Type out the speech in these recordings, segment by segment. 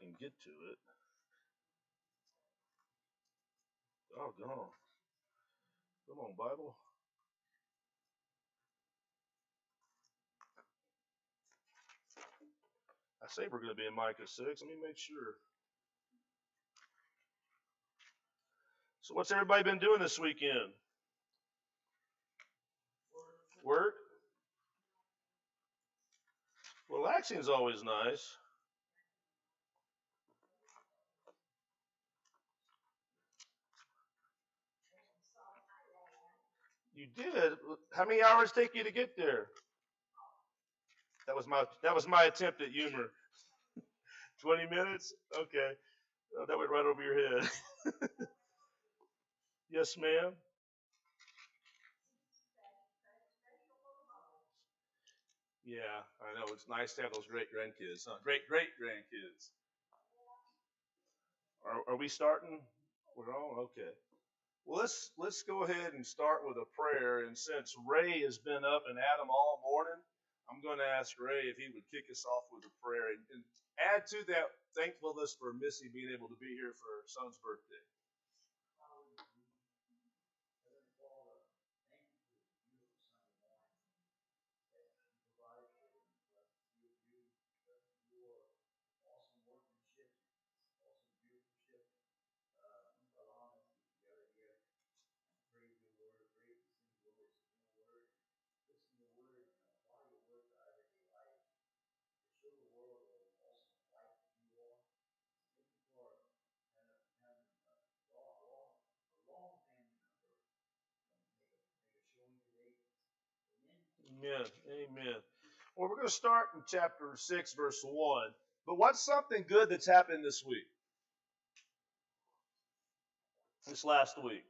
can get to it. Oh, gone. Come on, Bible. I say we're going to be in Micah 6. Let me make sure. So what's everybody been doing this weekend? Work? Relaxing's always nice. You did. How many hours take you to get there? That was my attempt at humor. 20 minutes? Okay. Oh, that went right over your head. Yes, ma'am. Yeah, I know. It's nice to have those great grandkids, huh? Great great grandkids. Are we starting? We're on? Okay. Well, let's go ahead and start with a prayer. And since Ray has been up and Adam all morning, I'm going to ask Ray if he would kick us off with a prayer and add to that thankfulness for Missy being able to be here for her son's birthday. Amen. Amen. Well, we're going to start in chapter 6, verse 1. But what's something good that's happened this week? This last week?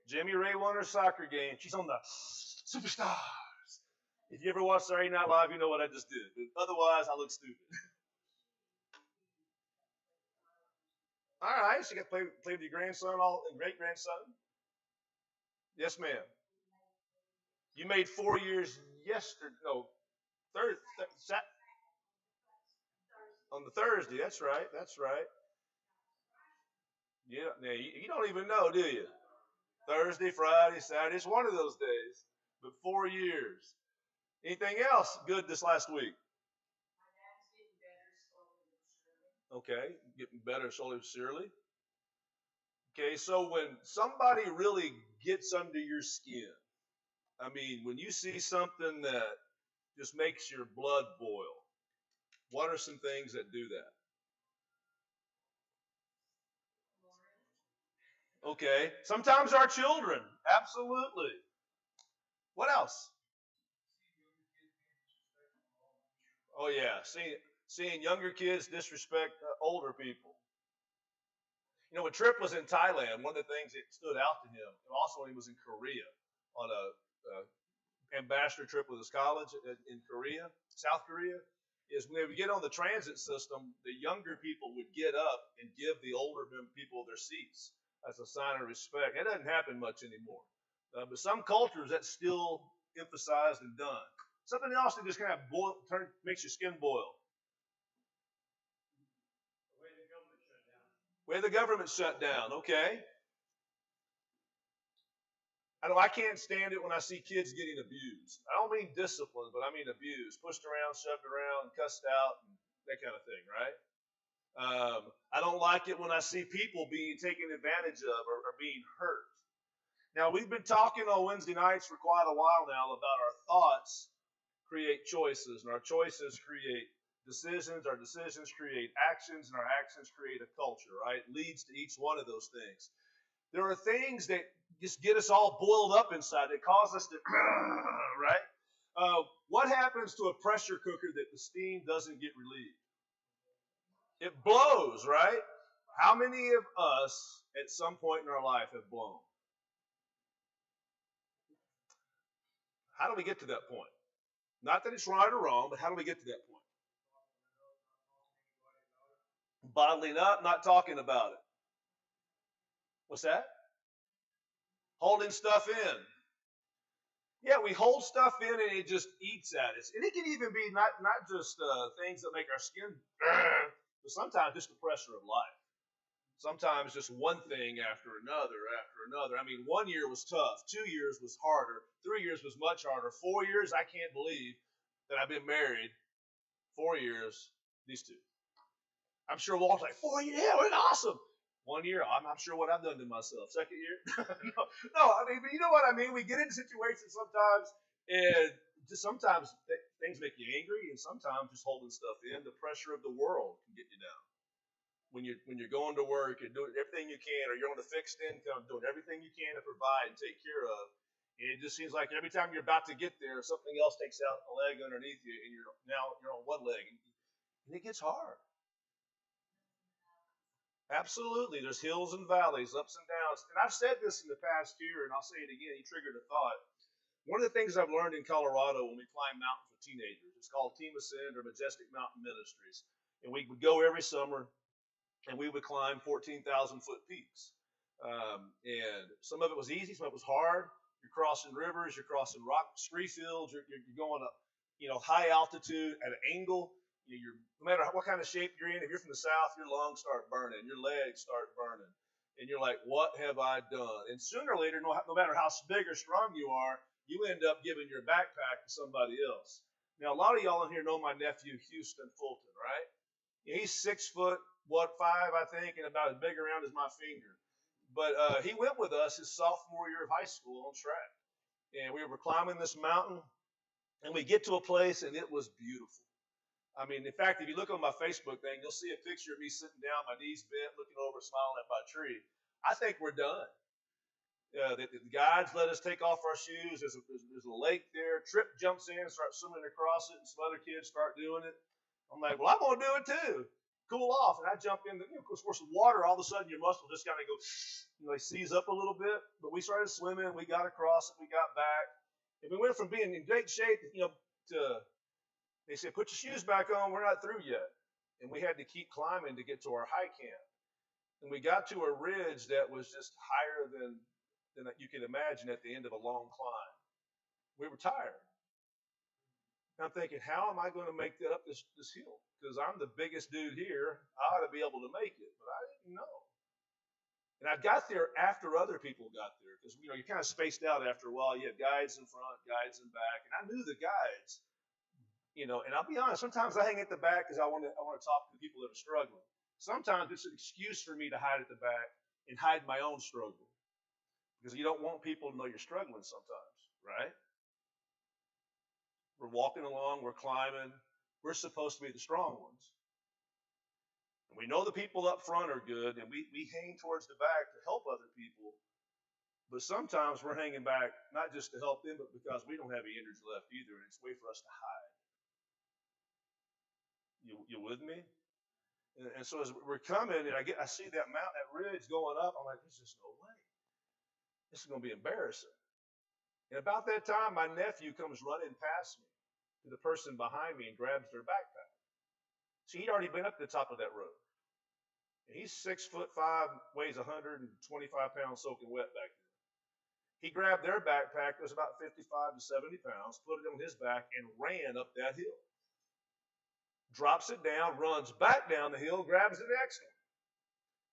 Jimmy Ray won her soccer game. She's on the Superstars. If you ever watch Saturday Night Live, you know what I just did. But otherwise, I look stupid. All right, she got to play with your grandson, and great grandson. Yes, ma'am. You made 4 years yesterday. No, on the Thursday. That's right. That's right. Yeah. Now you don't even know, do you? Thursday, Friday, Saturday. It's one of those days. But 4 years. Anything else good this last week? Okay, getting better slowly but surely. Okay, so when somebody really gets under your skin, I mean, when you see something that just makes your blood boil, what are some things that do that? Okay, sometimes our children, absolutely. What else? Oh yeah, seeing younger kids disrespect older people. You know, when Tripp was in Thailand, one of the things that stood out to him, and also when he was in Korea on a ambassador trip with his college in Korea, South Korea, is when they would get on the transit system, the younger people would get up and give the older people their seats as a sign of respect. That doesn't happen much anymore. But some cultures, that's still emphasized and done. Something else that just kind of makes your skin boil. Way the government shut down. Okay. I can't stand it when I see kids getting abused. I don't mean disciplined, but I mean abused, pushed around, shoved around, cussed out, and that kind of thing, right? I don't like it when I see people being taken advantage of or being hurt. Now, we've been talking on Wednesday nights for quite a while now about our thoughts create choices, and our choices create decisions, our decisions create actions, and our actions create a culture, right? It leads to each one of those things. There are things that just get us all boiled up inside that cause us to, right? What happens to a pressure cooker that the steam doesn't get relieved? It blows, right? How many of us at some point in our life have blown? How do we get to that point? Not that it's right or wrong, but how do we get to that point? Bottling up, not talking about it. What's that? Holding stuff in. Yeah, we hold stuff in and it just eats at us. And it can even be not just things that make our skin, but sometimes just the pressure of life. Sometimes just one thing after another after another. I mean, 1 year was tough. 2 years was harder. 3 years was much harder. 4 years, I can't believe that I've been married 4 years. These two. I'm sure Walt's like, 4 years, yeah, it's awesome. 1 year, I'm not sure what I've done to myself. Second year, no, I mean, but you know what I mean. We get into situations sometimes, and just sometimes things make you angry, and sometimes just holding stuff in. The pressure of the world can get you down when you're going to work and doing everything you can, or you're on a fixed income, doing everything you can to provide and take care of. And it just seems like every time you're about to get there, something else takes out a leg underneath you, and you're on one leg, and it gets hard. Absolutely. There's hills and valleys, ups and downs. And I've said this in the past year, and I'll say it again. You triggered a thought. One of the things I've learned in Colorado when we climb mountains with teenagers, it's called Team Ascend or Majestic Mountain Ministries. And we would go every summer and we would climb 14,000 foot peaks. And some of it was easy, some of it was hard. You're crossing rivers, you're crossing rock scree fields, you're going up, high altitude at an angle. No matter what kind of shape you're in, if you're from the south, your lungs start burning, your legs start burning, and you're like, "What have I done?" And sooner or later, no matter how big or strong you are, you end up giving your backpack to somebody else. Now, a lot of y'all in here know my nephew Houston Fulton, right? He's 6 foot, what, 5, I think, and about as big around as my finger. But he went with us his sophomore year of high school on track, and we were climbing this mountain, and we get to a place, and it was beautiful. I mean, in fact, if you look on my Facebook thing, you'll see a picture of me sitting down, my knees bent, looking over, smiling at my tree. I think we're done. The guides let us take off our shoes. There's a lake there. Trip jumps in, starts swimming across it, and some other kids start doing it. I'm like, well, I'm going to do it too. Cool off. And I jump in. Of course, water, all of a sudden your muscle just kind of goes, they seize up a little bit. But we started swimming. We got across it. We got back. And we went from being in great shape, to they said, put your shoes back on. We're not through yet. And we had to keep climbing to get to our high camp. And we got to a ridge that was just higher than you can imagine at the end of a long climb. We were tired. And I'm thinking, how am I going to make that up this hill? Because I'm the biggest dude here. I ought to be able to make it. But I didn't know. And I got there after other people got there. Because, you're kind of spaced out after a while. You have guides in front, guides in back. And I knew the guides. And I'll be honest, sometimes I hang at the back because I want to talk to the people that are struggling. Sometimes it's an excuse for me to hide at the back and hide my own struggle. Because you don't want people to know you're struggling sometimes, right? We're walking along, we're climbing, we're supposed to be the strong ones. And we know the people up front are good, and we hang towards the back to help other people. But sometimes we're hanging back not just to help them, but because we don't have any energy left either, and it's a way for us to hide. You with me? And so as we're coming, and I see that mountain, that ridge going up, I'm like, there's just no way. This is going to be embarrassing. And about that time, my nephew comes running past me to the person behind me and grabs their backpack. See, he'd already been up to the top of that road. And he's 6'5", weighs 125 pounds soaking wet back then. He grabbed their backpack that was about 55 to 70 pounds, put it on his back, and ran up that hill. Drops it down, runs back down the hill, grabs the next one.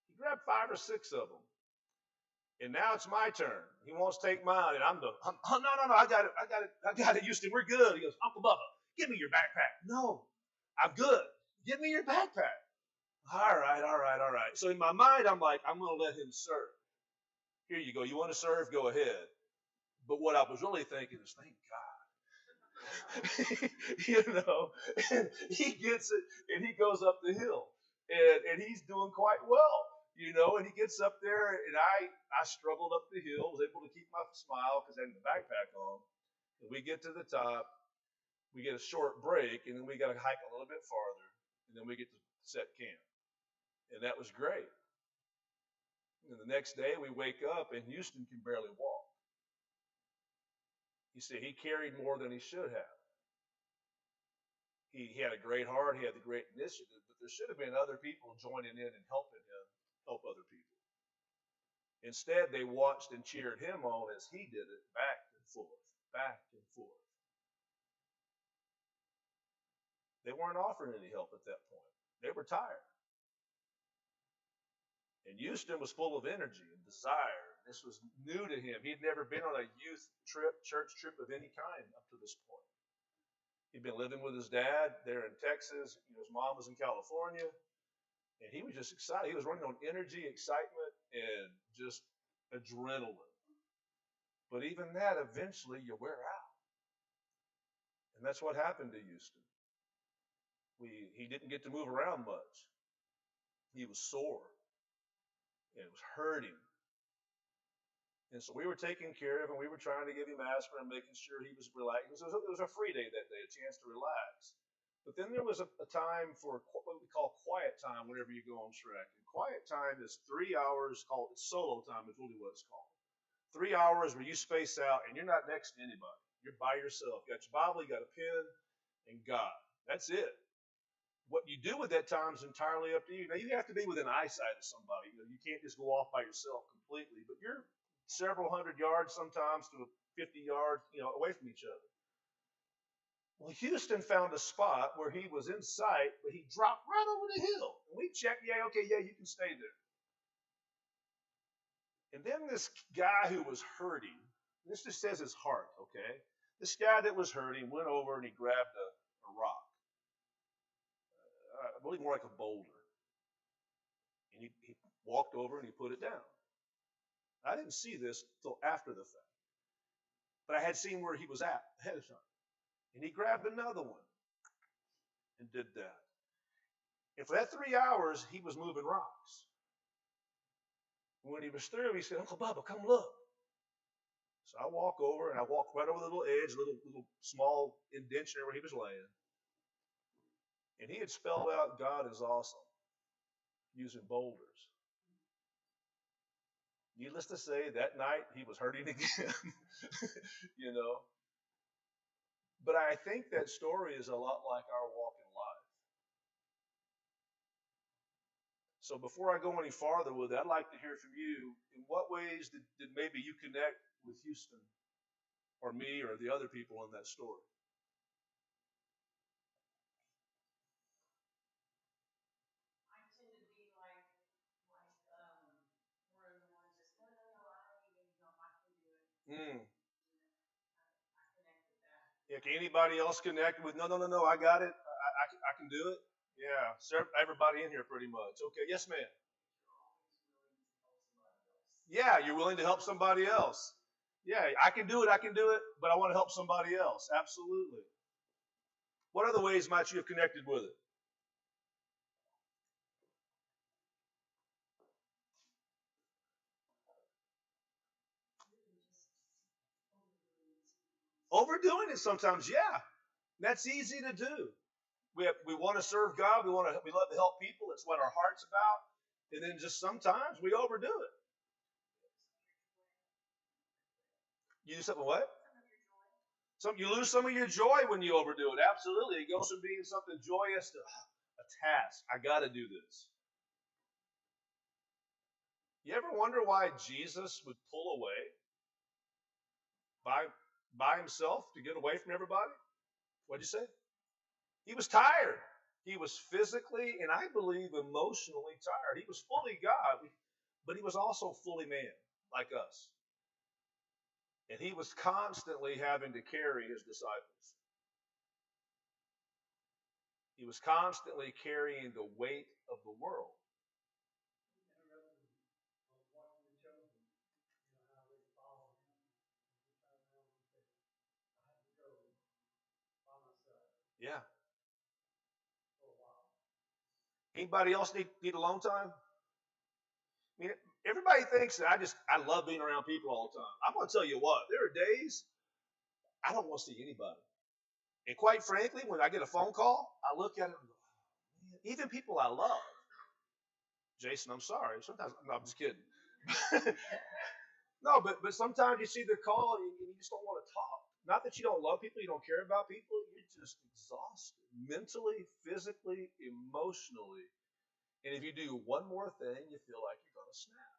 He grabbed 5 or 6 of them. And now it's my turn. He wants to take mine, and no, I got it, Houston, we're good. He goes, Uncle Bubba, give me your backpack. No, I'm good. Give me your backpack. All right. So in my mind, I'm like, I'm going to let him serve. Here you go. You want to serve? Go ahead. But what I was really thinking is, thank God. And he gets it, and he goes up the hill, and he's doing quite well. And he gets up there, and I struggled up the hill, was able to keep my smile because I had the backpack on. And we get to the top, we get a short break, and then we got to hike a little bit farther, and then we get to set camp. And that was great. And the next day, we wake up, and Houston can barely walk. You see, he carried more than he should have. He had a great heart, he had the great initiative, but there should have been other people joining in and helping him help other people. Instead, they watched and cheered him on as he did it back and forth. back and forth. They weren't offering any help at that point. They were tired. And Houston was full of energy and desire. This was new to him. He'd never been on a youth trip, church trip of any kind up to this point. He'd been living with his dad there in Texas. His mom was in California. And he was just excited. He was running on energy, excitement, and just adrenaline. But even that, eventually, you wear out. And that's what happened to Houston. He didn't get to move around much. He was sore. And it was hurting. And so we were taking care of him. We were trying to give him aspirin, making sure he was relaxed. It was a free day that day, a chance to relax. But then there was a time for what we call quiet time whenever you go on Shrek. And quiet time is 3 hours, called solo time is really what it's called. 3 hours where you space out and you're not next to anybody. You're by yourself. You got your Bible, you got a pen, and God. That's it. What you do with that time is entirely up to you. Now, you have to be within eyesight of somebody. You can't just go off by yourself completely. But you're several hundred yards sometimes to 50 yards, away from each other. Well, Houston found a spot where he was in sight, but he dropped right over the hill. And we checked, yeah, you can stay there. And then this guy who was hurting, this just says his heart, okay? This guy that was hurting went over and he grabbed a rock. I believe more like a boulder. And he walked over and he put it down. I didn't see this until after the fact. But I had seen where he was at ahead of time. And he grabbed another one and did that. And for that 3 hours, he was moving rocks. When he was through, he said, Uncle Bubba, come look. So I walk over, and I walk right over the little edge, little small indention where he was laying. And he had spelled out God is awesome using boulders. Needless to say, that night he was hurting again, But I think that story is a lot like our walk in life. So before I go any farther with it, I'd like to hear from you. In what ways did maybe you connect with Houston or me or the other people in that story? Mm. Yeah, can anybody else connect with, no, I got it. I can do it. Yeah, everybody in here pretty much. Okay, yes, ma'am. Yeah, you're willing to help somebody else. Yeah, I can do it, but I want to help somebody else. Absolutely. What other ways might you have connected with it? Overdoing it sometimes, yeah. That's easy to do. We want to serve God. We love to help people. It's what our heart's about. And then just sometimes we overdo it. You do something what? You lose some of your joy when you overdo it. Absolutely. It goes from being something joyous to a task. I got to do this. You ever wonder why Jesus would pull away by himself to get away from everybody? What'd you say? He was tired. He was physically and I believe emotionally tired. He was fully God, but he was also fully man, like us. And he was constantly having to carry his disciples. He was constantly carrying the weight of the world. Yeah. Anybody else need alone time? I mean, everybody thinks that I love being around people all the time. I'm going to tell you what, there are days I don't want to see anybody. And quite frankly, when I get a phone call, I look at it and go, oh, man, even people I love. Jason, I'm sorry. Sometimes, no, I'm just kidding. No, but sometimes you see the call and you just don't want to talk. Not that you don't love people, you don't care about people. You're just exhausted mentally, physically, emotionally. And if you do one more thing, you feel like you're going to snap.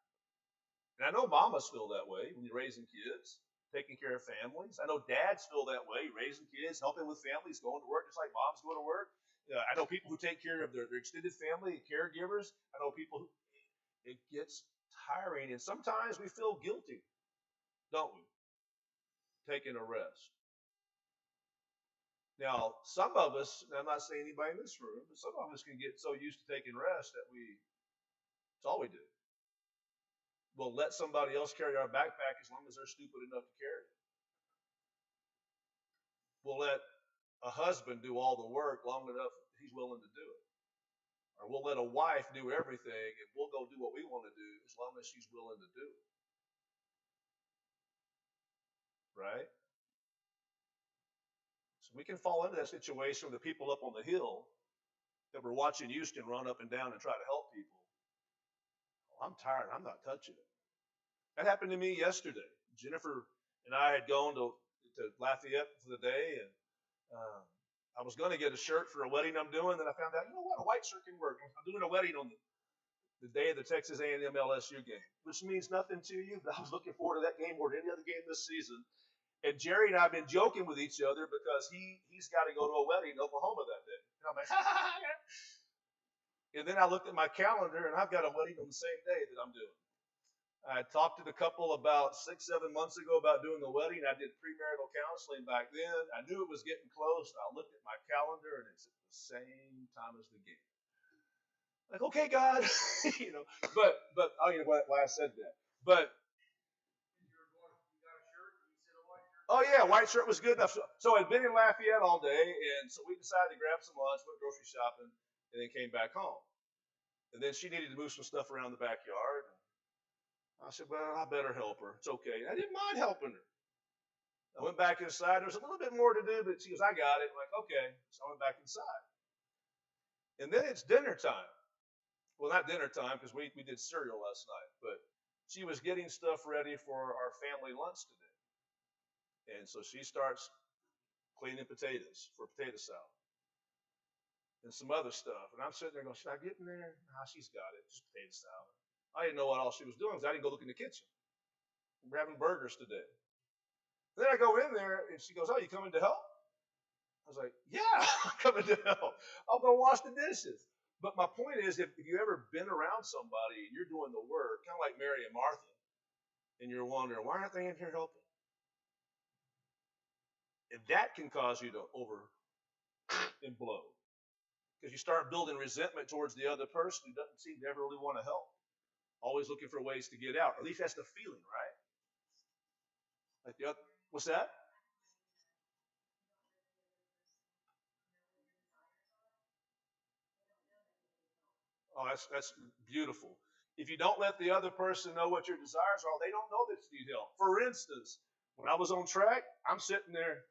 And I know mamas feel that way when you're raising kids. taking care of families. I know dads feel that way, raising kids, helping with families, going to work just like moms go to work. I know people who take care of their extended family, caregivers. I know people who, it gets tiring, and sometimes we feel guilty, don't we? Taking a rest. Now, some of us, and I'm not saying anybody in this room, but some of us can get so used to taking rest that it's all we do. We'll let somebody else carry our backpack as long as they're stupid enough to carry it. We'll let a husband do all the work long enough he's willing to do it. Or we'll let a wife do everything and we'll go do what we want to do as long as she's willing to do it. Right? So we can fall into that situation with the people up on the hill that were watching Houston run up and down and try to help people. Oh, I'm tired. I'm not touching it. That happened to me yesterday. Jennifer and I had gone to Lafayette for the day, and I was going to get a shirt for a wedding I'm doing. Then I found out, you know what, a white shirt can work. I'm doing a wedding on the day of the Texas A&M LSU game, which means nothing to you, but I was looking forward to that game more than any other game this season. And Jerry and I have been joking with each other because he's got to go to a wedding in Oklahoma that day. And I'm like, and then I looked at my calendar, and I've got a wedding on the same day that I'm doing. I talked to the couple about 6-7 months ago about doing the wedding. I did premarital counseling back then. I knew it was getting close. I looked at my calendar, and it's at the same time as the game. Like, okay, God, but I don't know why I said that. But oh yeah, white shirt was good enough. So I'd been in Lafayette all day, and so we decided to grab some lunch, went grocery shopping, and then came back home. And then she needed to move some stuff around the backyard. I said, well, I better help her. It's okay. I didn't mind helping her. I went back inside. There was a little bit more to do, but she goes, I got it. I'm like, okay. So I went back inside. And then it's dinner time. Well, not dinner time because we did cereal last night, but she was getting stuff ready for our family lunch today. And so she starts cleaning potatoes for potato salad and some other stuff. And I'm sitting there going, should I get in there? Nah, she's got it. Just potato salad. I didn't know what all she was doing because I didn't go look in the kitchen. We're having burgers today. Then I go in there and she goes, oh, you coming to help? I was like, yeah, I'm coming to help. I'll go wash the dishes. But my point is, if you ever been around somebody and you're doing the work, kind of like Mary and Martha, and you're wondering, why aren't they in here helping? And that can cause you to over implode. Because you start building resentment towards the other person who doesn't seem to ever really want to help. Always looking for ways to get out. At least that's the feeling, right? Like the other, what's that? Oh, that's beautiful. If you don't let the other person know what your desires are, they don't know that you need help. For instance, when I was on track, I'm sitting there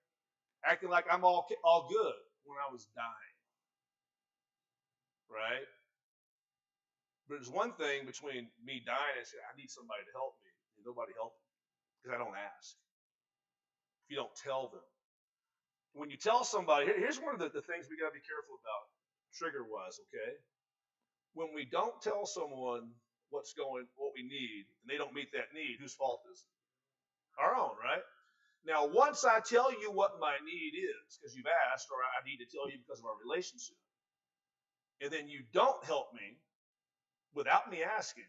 acting like I'm all good when I was dying, right? But there's one thing between me dying and saying, I need somebody to help me. And nobody helped me because I don't ask. If you don't tell them. When you tell somebody, here's one of the things we got to be careful about, trigger-wise, okay? When we don't tell someone what we need, and they don't meet that need, whose fault is it? Our own, right? Now, once I tell you what my need is, because you've asked, or I need to tell you because of our relationship, and then you don't help me without me asking,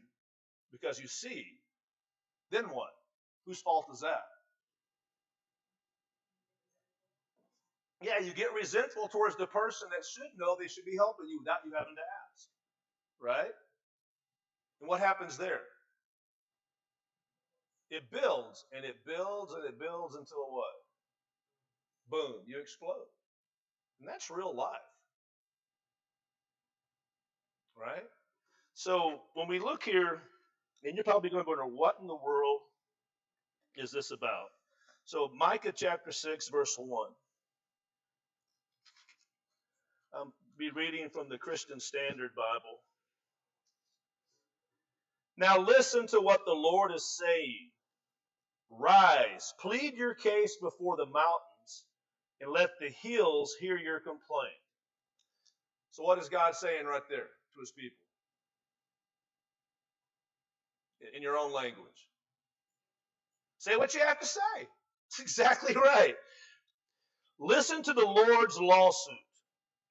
because you see, then what? Whose fault is that? Yeah, you get resentful towards the person that should know they should be helping you without you having to ask, right? And what happens there? It builds, and it builds, and it builds until what? Boom, you explode. And that's real life, right? So when we look here, and you're probably going to wonder, what in the world is this about? So Micah chapter 6, verse 1. I'll be reading from the Christian Standard Bible. Now listen to what the Lord is saying. Rise, plead your case before the mountains, and let the hills hear your complaint. So what is God saying right there to his people? In your own language. Say what you have to say. That's exactly right. Listen to the Lord's lawsuit,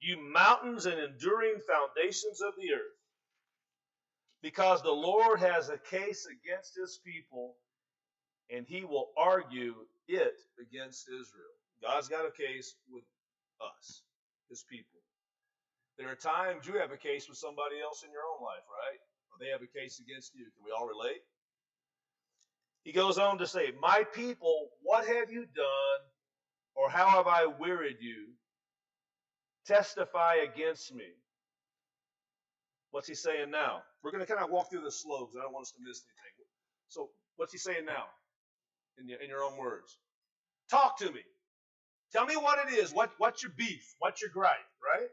you mountains and enduring foundations of the earth, because the Lord has a case against his people, and he will argue it against Israel. God's got a case with us, his people. There are times you have a case with somebody else in your own life, right? Or they have a case against you. Can we all relate? He goes on to say, my people, what have you done, or how have I wearied you? Testify against me. What's he saying now? We're going to kind of walk through this slow because I don't want us to miss anything. So what's he saying now in your own words? Talk to me. Tell me what it is. What's your beef? What's your gripe, right?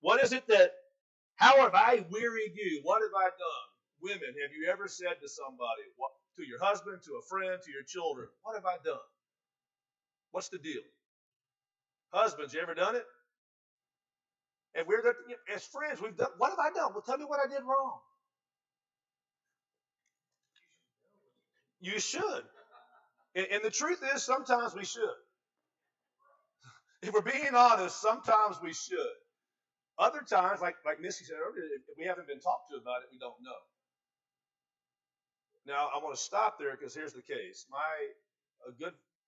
What is it how have I wearied you? What have I done? Women, have you ever said to somebody, to your husband, to a friend, to your children, what have I done? What's the deal? Husbands, you ever done it? And as friends, we've done, what have I done? Well, tell me what I did wrong. You should. And the truth is, sometimes we should. If we're being honest, sometimes we should. Other times, like Missy said earlier, if we haven't been talked to about it, we don't know. Now, I want to stop there because here's the case.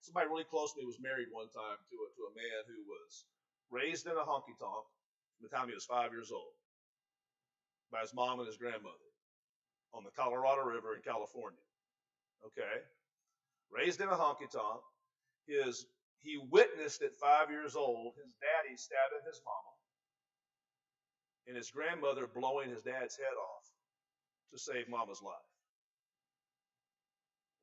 Somebody really close to me was married one time to a man who was raised in a honky-tonk from the time he was 5 years old by his mom and his grandmother on the Colorado River in California. Okay? Raised in a honky-tonk. He witnessed at 5 years old his daddy stabbing his mama and his grandmother blowing his dad's head off to save mama's life.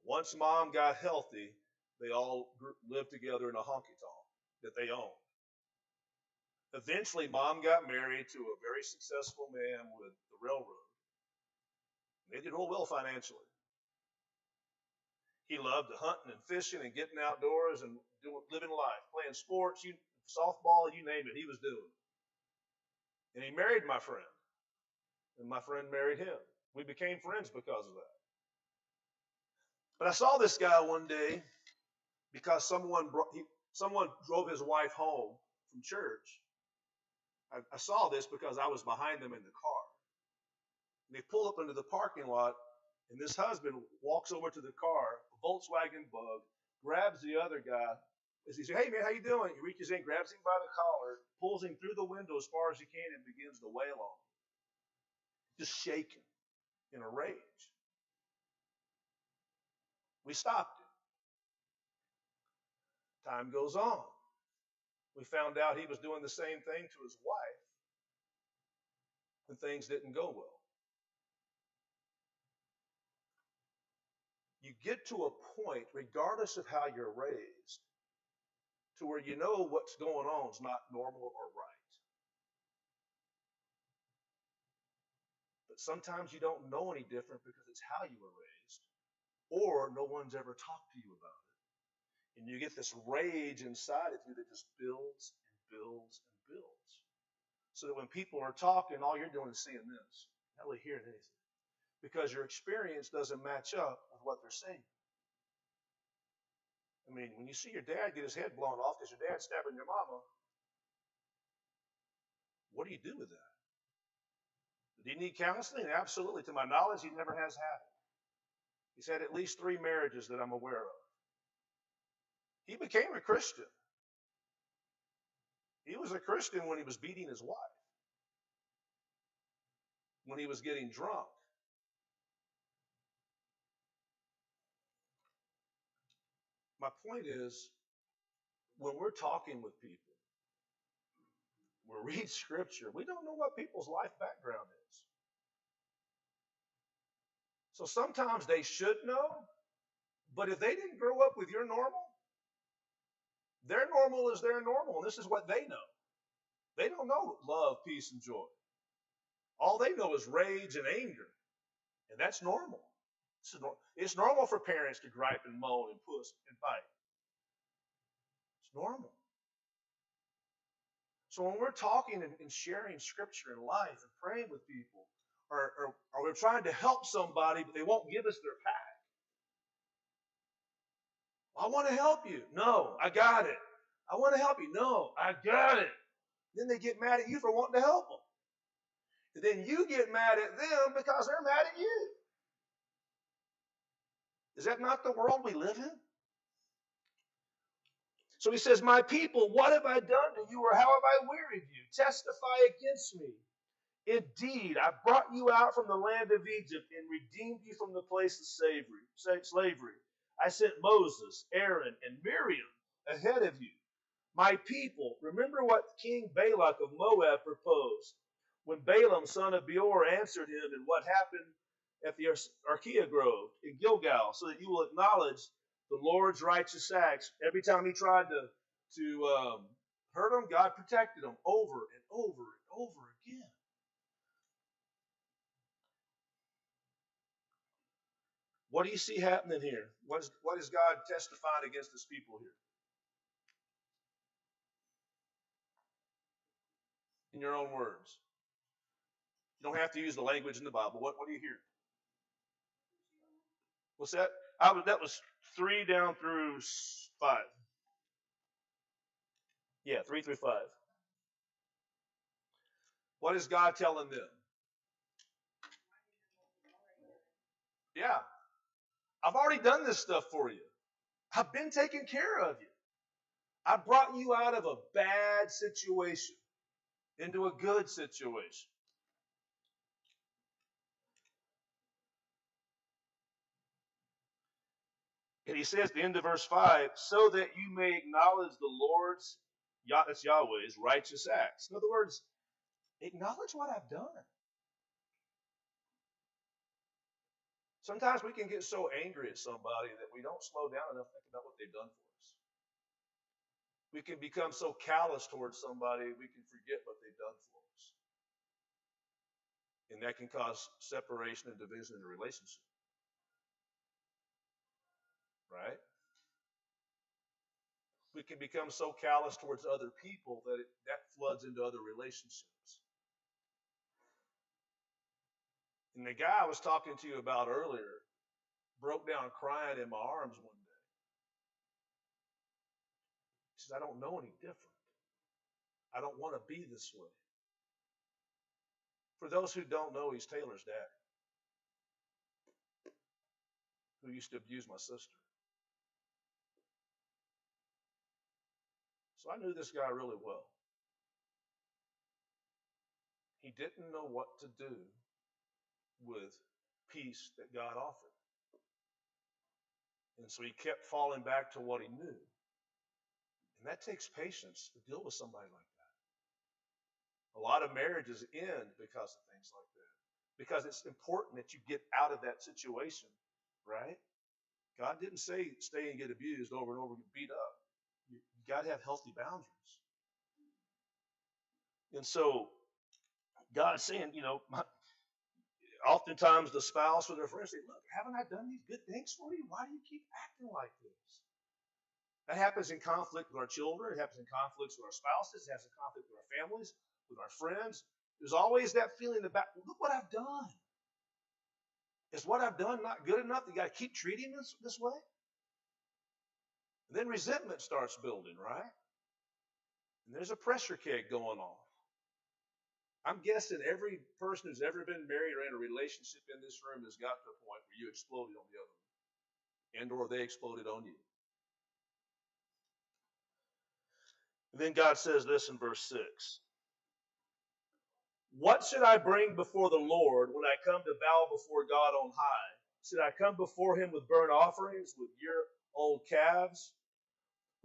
Once mom got healthy, they all lived together in a honky-tonk that they owned. Eventually, mom got married to a very successful man with the railroad. They did real well financially. He loved hunting and fishing and getting outdoors and living life, playing sports, softball, you name it, he was doing. And he married my friend, and my friend married him. We became friends because of that. But I saw this guy one day because someone drove his wife home from church. I saw this because I was behind them in the car. And they pull up into the parking lot, and this husband walks over to the car, a Volkswagen Bug, grabs the other guy. As he says, hey man, how you doing? He reaches in, grabs him by the collar, pulls him through the window as far as he can, and begins to wail on him. Just shaking in a rage. We stopped it. Time goes on. We found out he was doing the same thing to his wife, and things didn't go well. You get to a point, regardless of how you're raised, to where you know what's going on is not normal or right. But sometimes you don't know any different because it's how you were raised, or no one's ever talked to you about it. And you get this rage inside of you that just builds and builds and builds. So that when people are talking, all you're doing is seeing this, not really hearing anything. Because your experience doesn't match up with what they're saying. I mean, when you see your dad get his head blown off because your dad's stabbing your mama, what do you do with that? Did he need counseling? Absolutely. To my knowledge, he never has had it. He's had at least 3 marriages that I'm aware of. He became a Christian. He was a Christian when he was beating his wife, when he was getting drunk. My point is, when we're talking with people, we read scripture, we don't know what people's life background is. So sometimes they should know, but if they didn't grow up with your normal, their normal is their normal, and this is what they know. They don't know love, peace, and joy. All they know is rage and anger, and that's normal. It's normal for parents to gripe and moan and push and fight. It's normal. So when we're talking and sharing scripture and life and praying with people, or we're trying to help somebody, but they won't give us their pack. I want to help you. No, I got it. I want to help you. No, I got it. Then they get mad at you for wanting to help them. And then you get mad at them because they're mad at you. Is that not the world we live in? So he says, my people, what have I done to you, or how have I wearied you? Testify against me. Indeed, I brought you out from the land of Egypt and redeemed you from the place of slavery. I sent Moses, Aaron, and Miriam ahead of you. My people, remember what King Balak of Moab proposed when Balaam, son of Beor, answered him, and what happened at the Archaea Grove in Gilgal, so that you will acknowledge the Lord's righteous acts. Every time he tried to hurt him, God protected him over and over and over again. What do you see happening here? What is God testifying against his people here? In your own words. You don't have to use the language in the Bible. What do you hear? What's that? That was 3 down through 5. Yeah, 3 through 5. What is God telling them? Yeah, I've already done this stuff for you. I've been taking care of you. I brought you out of a bad situation into a good situation. And he says at the end of verse 5, so that you may acknowledge the Lord's, that's Yahweh's, righteous acts. In other words, acknowledge what I've done. Sometimes we can get so angry at somebody that we don't slow down enough to think about what they've done for us. We can become so callous towards somebody we can forget what they've done for us. And that can cause separation and division in a relationship. Right? We can become so callous towards other people that that floods into other relationships. And the guy I was talking to you about earlier broke down crying in my arms one day. He says, I don't know any different. I don't want to be this way. For those who don't know, he's Taylor's dad, who used to abuse my sister. So I knew this guy really well. He didn't know what to do with peace that God offered. And so he kept falling back to what he knew. And that takes patience to deal with somebody like that. A lot of marriages end because of things like that. Because it's important that you get out of that situation, right? God didn't say stay and get abused over and over and get beat up. You got to have healthy boundaries. And so God's saying, oftentimes the spouse or their friends say, look, haven't I done these good things for you? Why do you keep acting like this? That happens in conflict with our children. It happens in conflicts with our spouses. It happens in conflict with our families, with our friends. There's always that feeling about, look what I've done. Is what I've done not good enough? You got to keep treating this way? And then resentment starts building, right? And there's a pressure keg going off. I'm guessing every person who's ever been married or in a relationship in this room has got to a point where you exploded on the other one, and or they exploded on you. And then God says this in verse 6. What should I bring before the Lord when I come to bow before God on high? Should I come before him with burnt offerings, with year-old calves?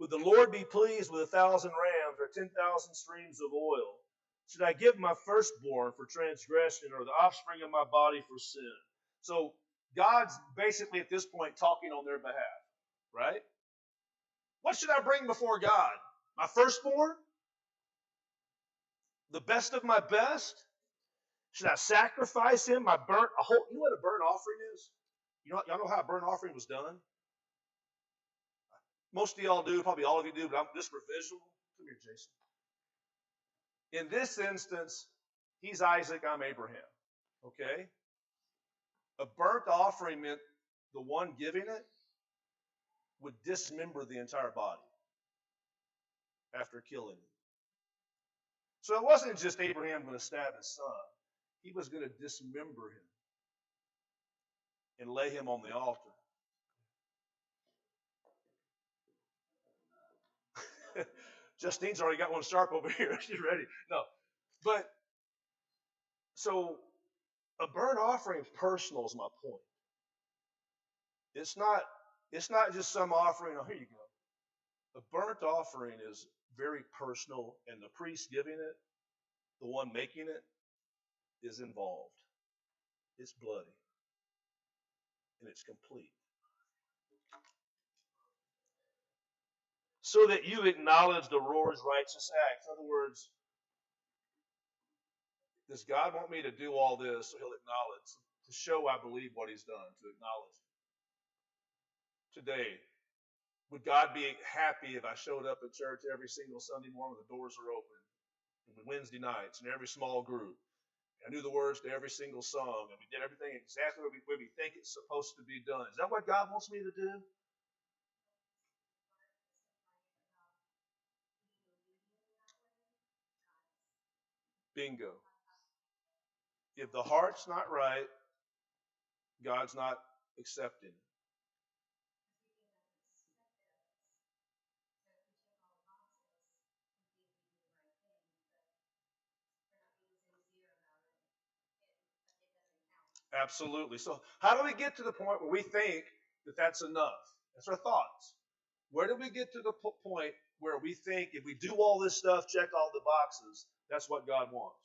Would the Lord be pleased with 1,000 rams or 10,000 streams of oil? Should I give my firstborn for transgression or the offspring of my body for sin? So God's basically at this point talking on their behalf, right? What should I bring before God? My firstborn? The best of my best? Should I sacrifice him? You know what a burnt offering is? Y'all know how a burnt offering was done? Most of y'all do, probably all of you do, but I'm just for visual. Come here, Jason. In this instance, he's Isaac, I'm Abraham. Okay? A burnt offering meant the one giving it would dismember the entire body after killing him. So it wasn't just Abraham going to stab his son. He was going to dismember him and lay him on the altar. Justine's already got one sharp over here. She's ready. No. But, so a burnt offering is personal is my point. It's not just some offering. Oh, here you go. A burnt offering is very personal, and the priest giving it, the one making it, is involved. It's bloody. And it's complete. So that you acknowledge the Lord's righteous acts. In other words, does God want me to do all this so he'll acknowledge, to show I believe what he's done, to acknowledge today? Would God be happy if I showed up at church every single Sunday morning when the doors are open, and Wednesday nights, in every small group? I knew the words to every single song, and we did everything exactly the way we think it's supposed to be done. Is that what God wants me to do? Bingo. If the heart's not right, God's not accepting it. Absolutely. So how do we get to the point where we think that that's enough? That's our thoughts. Where do we get to the point where we think if we do all this stuff, check all the boxes, that's what God wants?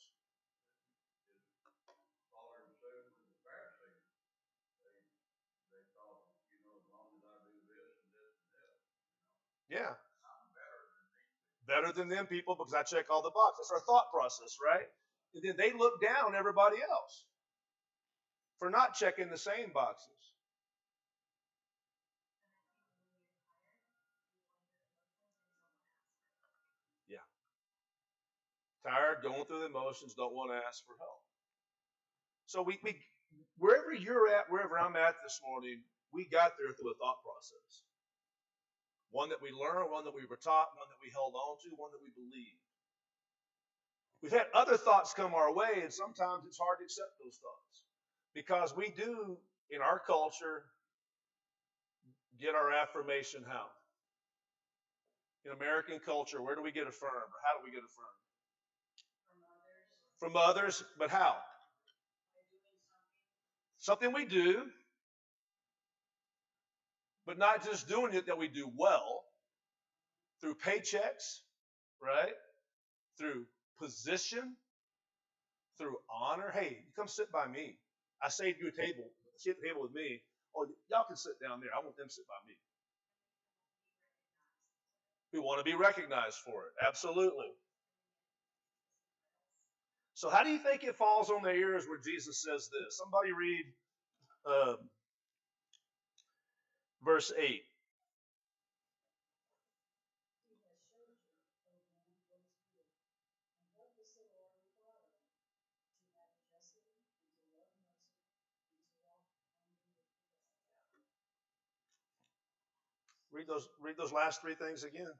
Yeah. Better than them people because I check all the boxes. That's our thought process, right? And then they look down on everybody else for not checking the same boxes. Yeah. Tired, going through the motions, don't want to ask for help. So we wherever you're at, wherever I'm at this morning, we got there through a thought process. One that we learned, one that we were taught, one that we held on to, one that we believed. We've had other thoughts come our way, and sometimes it's hard to accept those thoughts because we do, in our culture, get our affirmation how? In American culture, where do we get affirmed? Or how do we get affirmed? From others, but how? Something we do, but not just doing it that we do well, through paychecks, right? Through position, through honor. Hey, you come sit by me. I saved you a table. Sit at the table with me. Oh, y'all can sit down there. I want them to sit by me. We want to be recognized for it. Absolutely. So how do you think it falls on their ears where Jesus says this? Somebody read verse 8. Read those last three things again.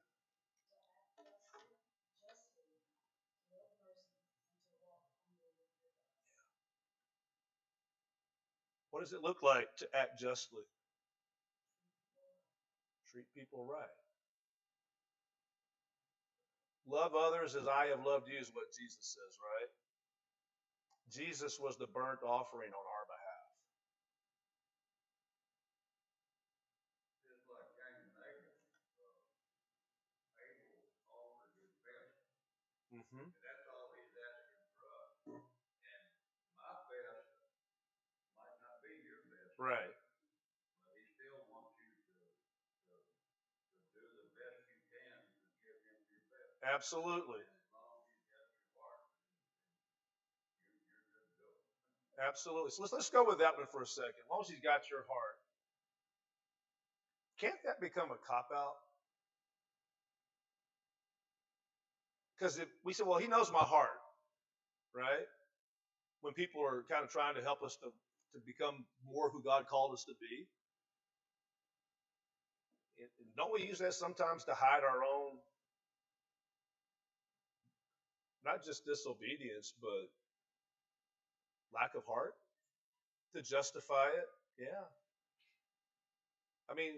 What does it look like to act justly? Treat people right. Love others as I have loved you is what Jesus says, right? Jesus was the burnt offering on our behalf. Mm-hmm. Right. Absolutely. Absolutely. So let's go with that one for a second. As long as he's got your heart, can't that become a cop out? Because if we say, well, he knows my heart, right? When people are kind of trying to help us to become more who God called us to be. And don't we use that sometimes to hide our own, not just disobedience, but lack of heart, to justify it? Yeah. I mean,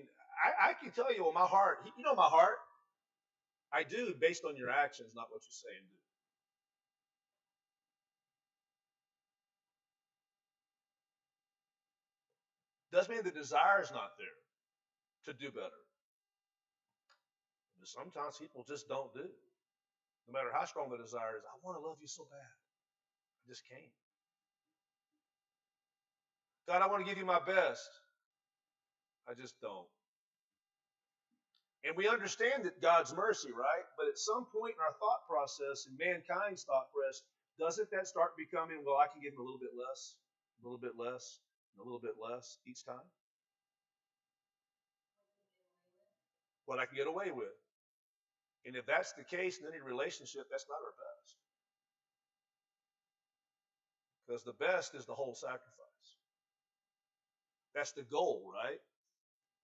I can tell you, well, my heart, you know my heart. I do based on your actions, not what you say and do. Doesn't mean the desire is not there to do better. But sometimes people just don't do. No matter how strong the desire is, I want to love you so bad. I just can't. God, I want to give you my best. I just don't. And we understand that God's mercy, right? But at some point in our thought process, in mankind's thought process, doesn't that start becoming, well, I can give him a little bit less, a little bit less, and a little bit less each time? What I can get away with. And if that's the case in any relationship, that's not our best. Because the best is the whole sacrifice. That's the goal, right?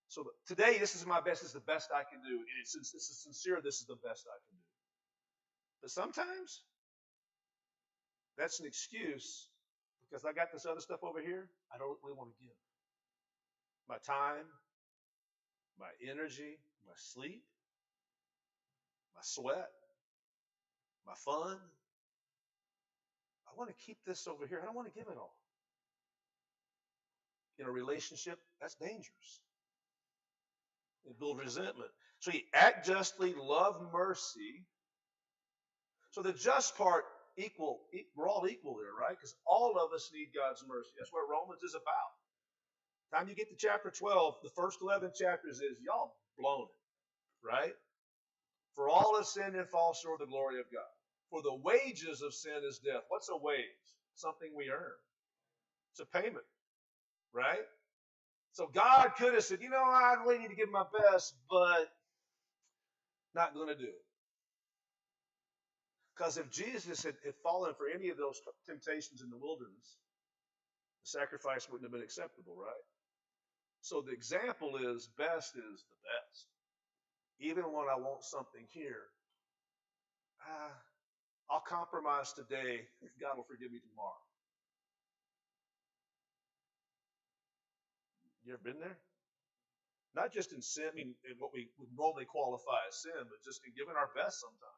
So today, this is my best. This is the best I can do. And it's sincere. This is the best I can do. But sometimes that's an excuse because I got this other stuff over here I don't really want to give. My time, my energy, my sleep, my sweat, my fun. I want to keep this over here. I don't want to give it all. In a relationship, that's dangerous. It builds resentment. So you act justly, love mercy. So the just part, we're all equal there, right? Because all of us need God's mercy. That's what Romans is about. Time you get to chapter 12, the first 11 chapters is y'all blown it, right? For all have sinned and fall short of the glory of God. For the wages of sin is death. What's a wage? Something we earn. It's a payment, right? So God could have said, you know, I really need to give my best, but not going to do it. Because if Jesus had fallen for any of those temptations in the wilderness, the sacrifice wouldn't have been acceptable, right? So the example is best is the best. Even when I want something here, I'll compromise today. God will forgive me tomorrow. You ever been there? Not just in sin, I mean, in what we would normally qualify as sin, but just in giving our best sometimes.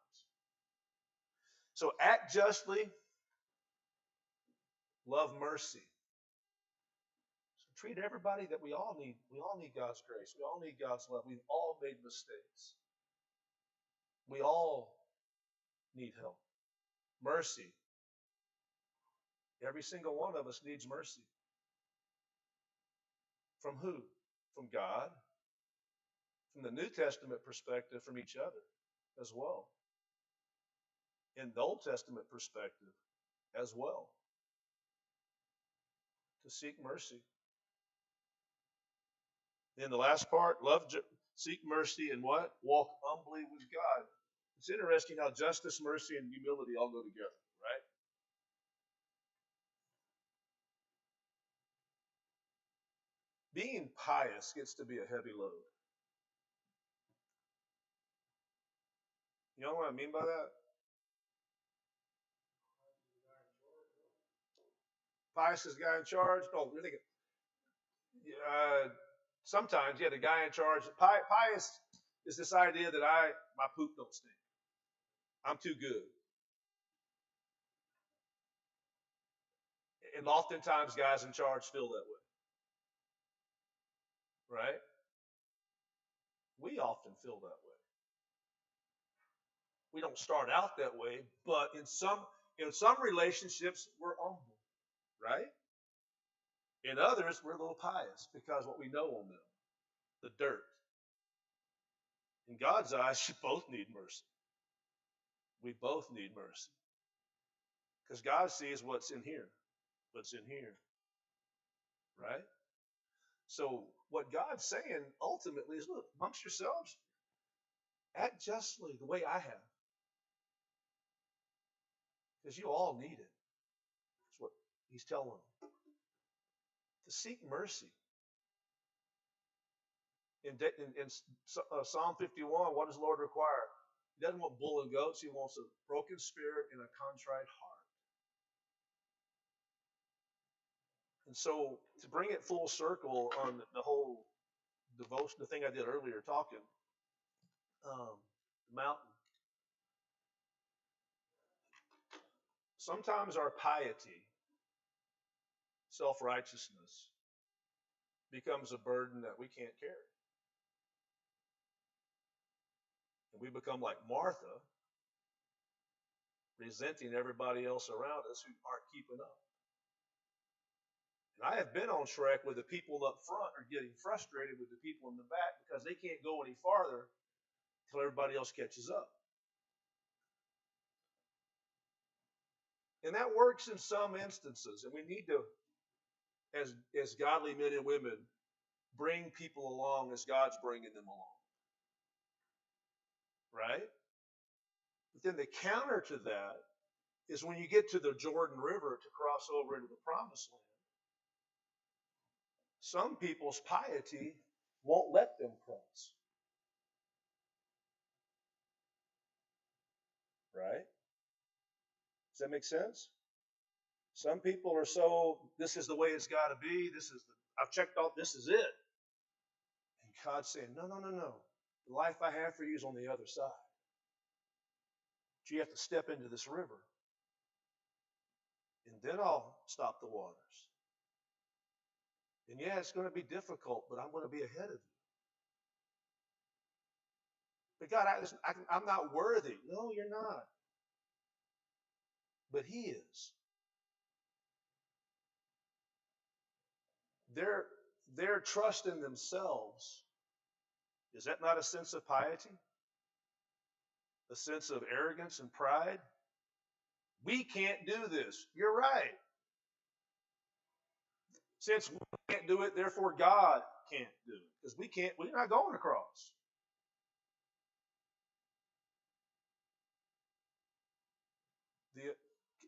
So act justly, love mercy. So treat everybody that we all need. We all need God's grace. We all need God's love. We've all made mistakes. We all need help. Mercy. Every single one of us needs mercy. From who? From God. From the New Testament perspective, from each other as well. In the Old Testament perspective as well. To seek mercy. Then the last part, seek mercy, and what? Walk humbly with God. It's interesting how justice, mercy, and humility all go together, right? Being pious gets to be a heavy load. You know what I mean by that? Pious is the guy in charge. Oh, really? Sometimes, yeah, the guy in charge. Pious is this idea that my poop don't stink. I'm too good. And oftentimes, guys in charge feel that way, right? We often feel that way. We don't start out that way, but in some relationships, we're humble, right? In others, we're a little pious because what we know on them, the dirt. In God's eyes, you both need mercy. We both need mercy. Because God sees what's in here, right? So what God's saying ultimately is, look, amongst yourselves, act justly the way I have. Because you all need it. That's what he's telling them. To seek mercy. In Psalm 51, what does the Lord require? He doesn't want bull and goats. He wants a broken spirit and a contrite heart. And so to bring it full circle on the whole devotion, the thing I did earlier talking, mountain. Sometimes our piety, self-righteousness, becomes a burden that we can't carry. And we become like Martha, resenting everybody else around us who aren't keeping up. And I have been on Shrek where the people up front are getting frustrated with the people in the back because they can't go any farther until everybody else catches up. And that works in some instances, and we need to, as godly men and women, bring people along as God's bringing them along. Right? But then the counter to that is when you get to the Jordan River to cross over into the Promised Land, some people's piety won't let them cross. Right? Does that make sense? Some people are so, this is the way it's got to be. I've checked out, this is it. And God's saying, no. The life I have for you is on the other side. But you have to step into this river. And then I'll stop the waters. And yeah, it's going to be difficult, but I'm going to be ahead of you. But God, I'm not worthy. No, you're not. But He is. Their trust in themselves, is that not a sense of piety? A sense of arrogance and pride? We can't do this. You're right. Since we can't do it, therefore God can't do it. Because we're not going across.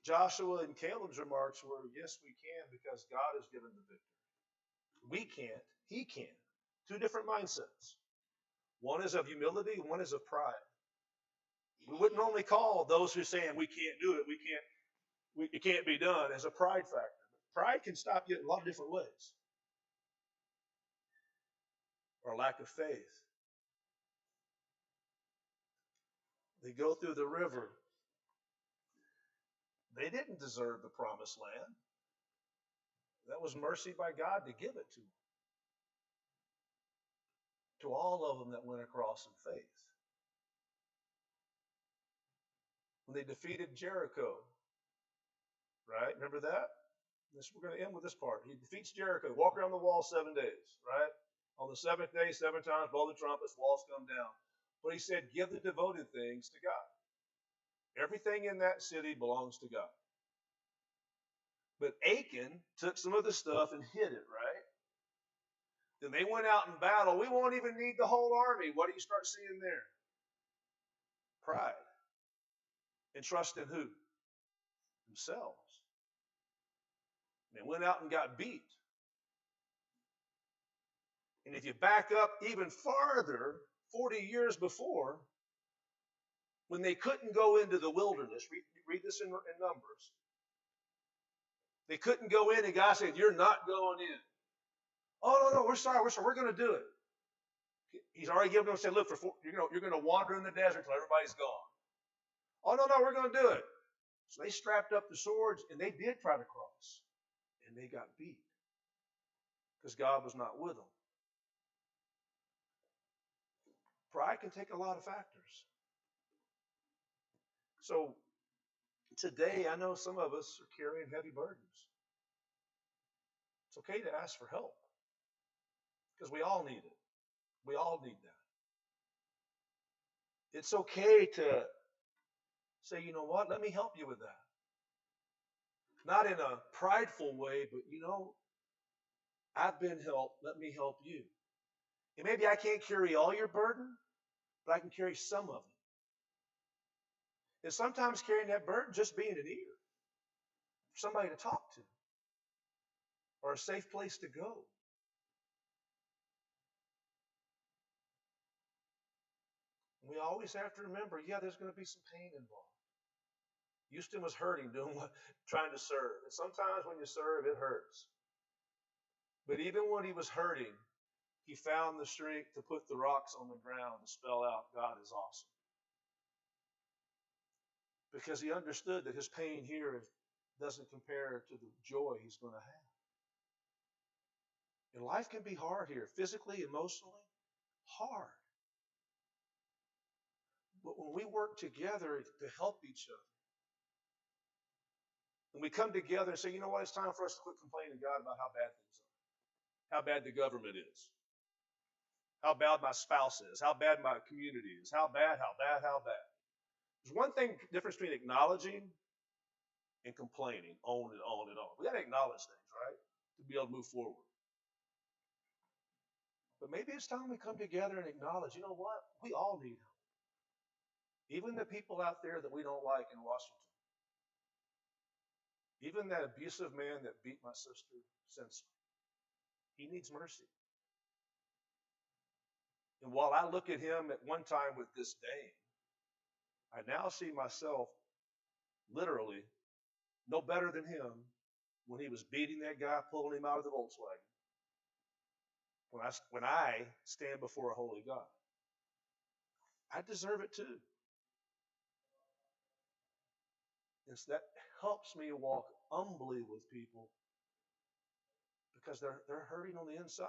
Joshua and Caleb's remarks were, yes, we can, because God has given the victory. We can't. He can. Two different mindsets. One is of humility, one is of pride. We wouldn't only call those who are saying we can't do it, it can't be done as a pride factor. Pride can stop you in a lot of different ways. Or lack of faith. They go through the river. They didn't deserve the Promised Land. That was mercy by God to give it to them. To all of them that went across in faith. When they defeated Jericho, right? Remember that? We're going to end with this part. He defeats Jericho. Walk around the wall 7 days, right? On the seventh day, 7 times, blow the trumpets, walls come down. But he said, give the devoted things to God. Everything in that city belongs to God. But Achan took some of the stuff and hid it, right? Then they went out in battle. We won't even need the whole army. What do you start seeing there? Pride. And trust in who? Themselves. They went out and got beat. And if you back up even farther, 40 years before, when they couldn't go into the wilderness, read this in Numbers. They couldn't go in, and God said, you're not going in. Oh, no, we're sorry, we're going to do it. He's already given them, said, look, you're going to wander in the desert until everybody's gone. Oh, no, we're going to do it. So they strapped up the swords, and they did try to cross. And they got beat. Because God was not with them. Pride can take a lot of factors. So today, I know some of us are carrying heavy burdens. It's okay to ask for help. Because we all need it. We all need that. It's okay to say, you know what, let me help you with that. Not in a prideful way, but I've been helped, let me help you. And maybe I can't carry all your burden, but I can carry some of it. And sometimes carrying that burden, just being an ear. For somebody to talk to. Or a safe place to go. we always have to remember, yeah, there's going to be some pain involved. Houston was hurting trying to serve. And sometimes when you serve, it hurts. But even when he was hurting, he found the strength to put the rocks on the ground to spell out God is awesome. Because he understood that his pain here doesn't compare to the joy he's going to have. And life can be hard here, physically, emotionally, hard. But when we work together to help each other, and we come together and say, you know what, it's time for us to quit complaining to God about how bad things are, how bad the government is, how bad my spouse is, how bad my community is, how bad. There's one thing, difference between acknowledging and complaining on and on and on. We got to acknowledge things, right, to be able to move forward. But maybe it's time we come together and acknowledge, you know what, we all need help. Even the people out there that we don't like in Washington. Even that abusive man that beat my sister senseless. He needs mercy. And while I look at him at one time with disdain, I now see myself literally no better than him when he was beating that guy, pulling him out of the Volkswagen. When I stand before a holy God, I deserve it too. And so that helps me walk humbly with people because they're hurting on the inside.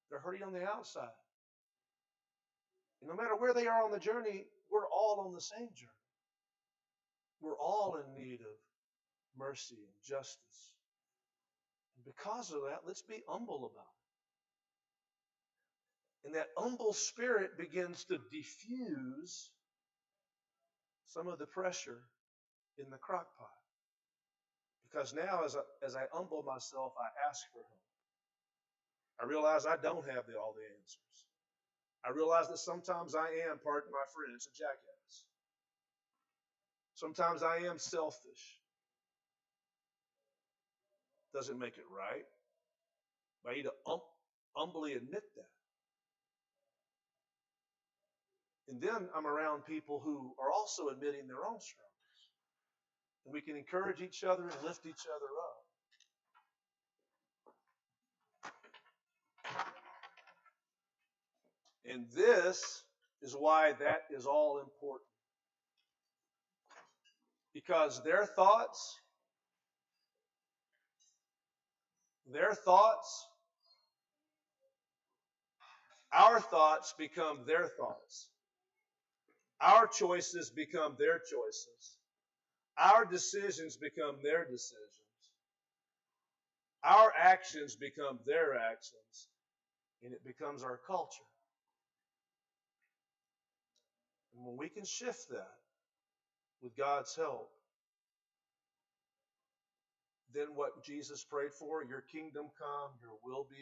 They're hurting on the outside. And no matter where they are on the journey, we're all on the same journey. We're all in need of mercy and justice. And because of that, let's be humble about it. And that humble spirit begins to diffuse some of the pressure in the crock pot. Because now, as I humble myself, I ask for help. I realize I don't have all the answers. I realize that sometimes I am, pardon my French, a jackass. Sometimes I am selfish. Doesn't make it right. But I need to humbly admit that. And then I'm around people who are also admitting their own struggles. And we can encourage each other and lift each other up. And this is why that is all important. Because their thoughts, our thoughts become their thoughts. Our choices become their choices. Our decisions become their decisions. Our actions become their actions. And it becomes our culture. And when we can shift that with God's help, then what Jesus prayed for, your kingdom come, your will be